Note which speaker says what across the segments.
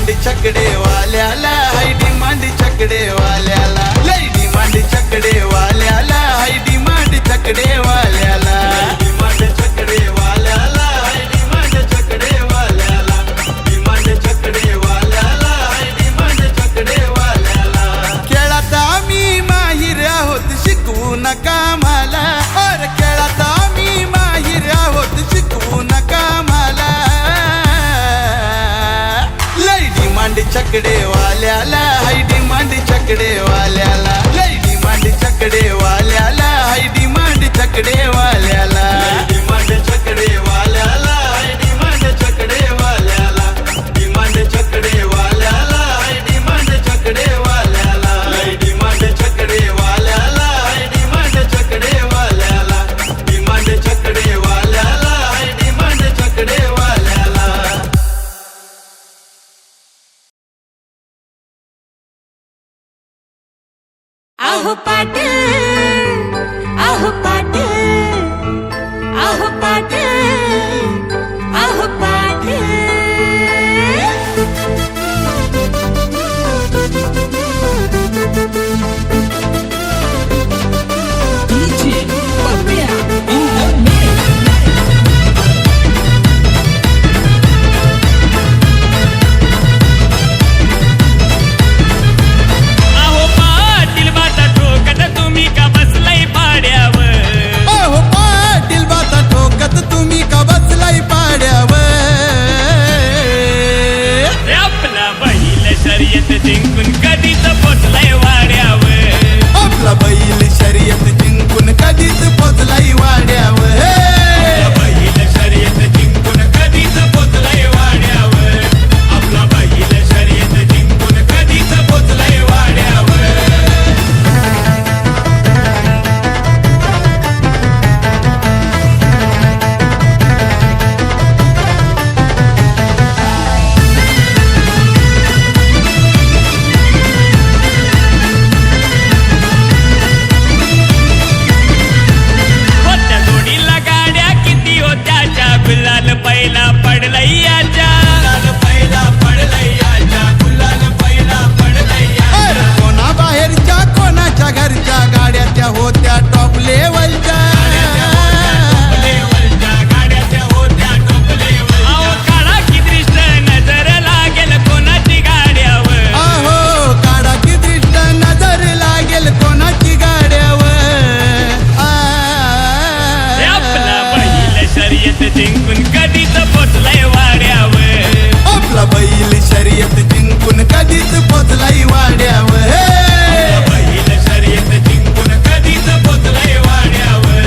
Speaker 1: Demand चकडे वाल्याला, हाय demand चकडे वाल्याला, लय demand चकडे वाल्याला, हाय demand चकडे वाल्याला, demand चकडे वाल्याला, हाय demand चकडे वाल्याला, demand चकडे वाल्याला, हाय demand चकडे वाल्याला. खेळात आम्ही माहिर आहोत शिकवू नका मला, और खेळात आम्ही माहिर आहोत शिकवू नका मला. लय डिमांड चकडे वाल्याला, हाय डिमांड चकडे वाल्याला, लय डिमांड चकडे वाल्याला, हाय डिमांड चकडे वाल्याला, डिमांड चकडे वाल्याला, हाय डिमांड चकडे वाल्याला, डिमांड चकडे वाल्याला, हाय डिमांड चकडे वाल्याला, लय डिमांड चकडे वाल्याला, हाय डिमांड चकडे वाल्याला, डिमांड चकडे वाल्याला, हाय डिमांड चकडे वाल्याला.
Speaker 2: आहो पाटील, आहो पाटील, आहो पाटील, आहो पाटील.
Speaker 3: आहो पाटील बाता ठोकत तुम्ही का बसलाय पाड्यावर.
Speaker 1: अहो पाटील बाता ठोकत तुम्ही का बसलाय पाड्यावर.
Speaker 3: आपला बैल शर्यत जिंकून कधीच पोचलाय वाड्यावर.
Speaker 1: आपला बैल शर्यत जिंकून कधीच पोचलाय वाड्यावर.
Speaker 3: आपला बैल शर्यत जिंकून कधीच पोचलाय वाड्यावर. आपला बैल शर्यत जिंकून कधीच पोचलाय वाड्यावर. होत्या जोडीला गाड्या किती होत्याच्या, गुलाल पहिला पडलाय याच्या. गुलाल पहिला पडलाय याच्या, गुलाल पहिला पडलाय याच्या.
Speaker 1: अरे कोणा बाहेरच्या कोणाच्या घरच्या गाड्या त्या होत्या टॉप लेवलच्या.
Speaker 3: गाड्याच्या होत्या टॉप लेवलच्या. अहो काढा की दृष्ट नजर लागेल कोणाची गाड्यावर.
Speaker 1: अहो काढा की दृष्ट नजर लागेल कोणाची गाड्यावर.
Speaker 3: आपला बैल शर्यत जिंकून कधीच पोचलाय वाड्यावर.
Speaker 1: आपला बैल शर्यत जिंकून कधीच पोचलाय वाड्यावर.
Speaker 3: आपला बैल शर्यत जिंकून कधीच पोचलाय वाड्यावर.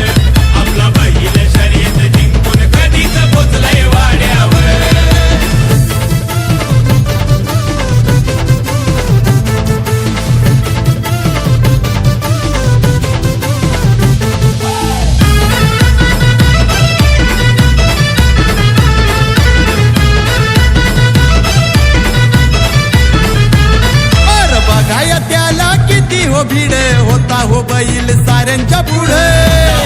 Speaker 3: आपला बैल शर्यत जिंकून कधीच पोचलाय वाड्यावर.
Speaker 1: अरे बघाया त्याला किती हो भीड, होता हो बैल साऱ्यांच्या पुढे.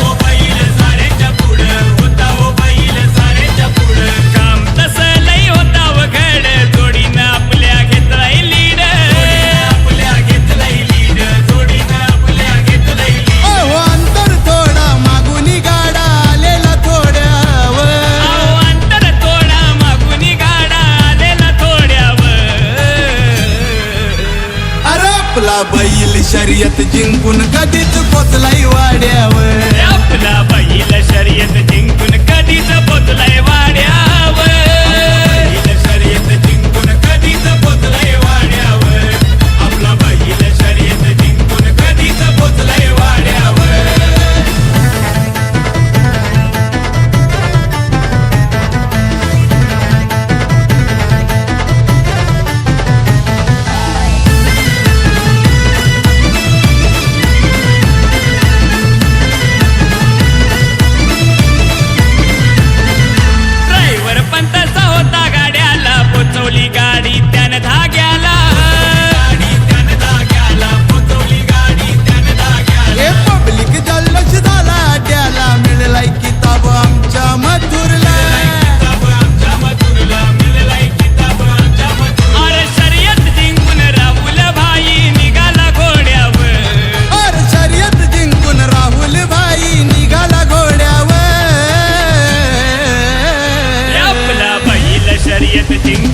Speaker 3: हो बैल साऱ्यांच्या पुढं, होता हो बैल साऱ्यांच्या पुढं. काम तसं लई होता वघड, जोडीनं आपल्या घेतलाय लीड. आपल्या घेतलाय लीड, जोडीनं आपल्या घेतलाय लीड.
Speaker 1: अहो अंतर थोडा मागुनी गाडा आलेला थोड्यावर.
Speaker 3: अहो अंतर थोडा मागून गाडा आलेला थोड्यावर.
Speaker 1: अरे आपला बैल शर्यत जिंकून कधीच पोचलाय वाड्यावर.
Speaker 3: आपला बैल शर्यत जिंकून कधीच पोचलाय वाड्यावर. बैल शर्यत जिंकून कधीच पोचलाय वाड्यावर. आपला बैल शर्यत जिंकून कधीच पोचलाय वाड्यावर.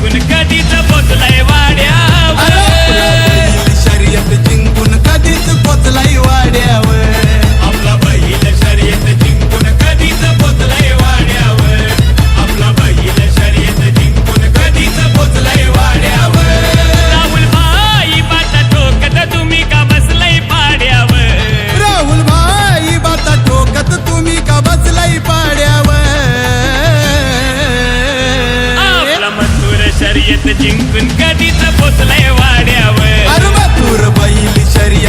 Speaker 3: जिंकून कधीच पोचलाय वाड्यावर
Speaker 1: आपला बैल शर्यत जिंकून कधीच पोचलाय वाड्यावर
Speaker 3: आपला बैल शर्यत जिंकून कधीच पोचलाय वाड्यावर आपला बैल शर्यत जिंकून कधीच पोचलाय वाड्यावर राहुल भाई बाता ठोकत तुम्ही का बसलाय पाड्यावर
Speaker 1: राहुल भाई बाता ठोकत तुम्ही का बसलाय पाड्यावर
Speaker 3: आपला मथुर शर्यत जिंकून कधीच पोचलाय वाड्यावर
Speaker 1: अरे मथुर बैल शर्यत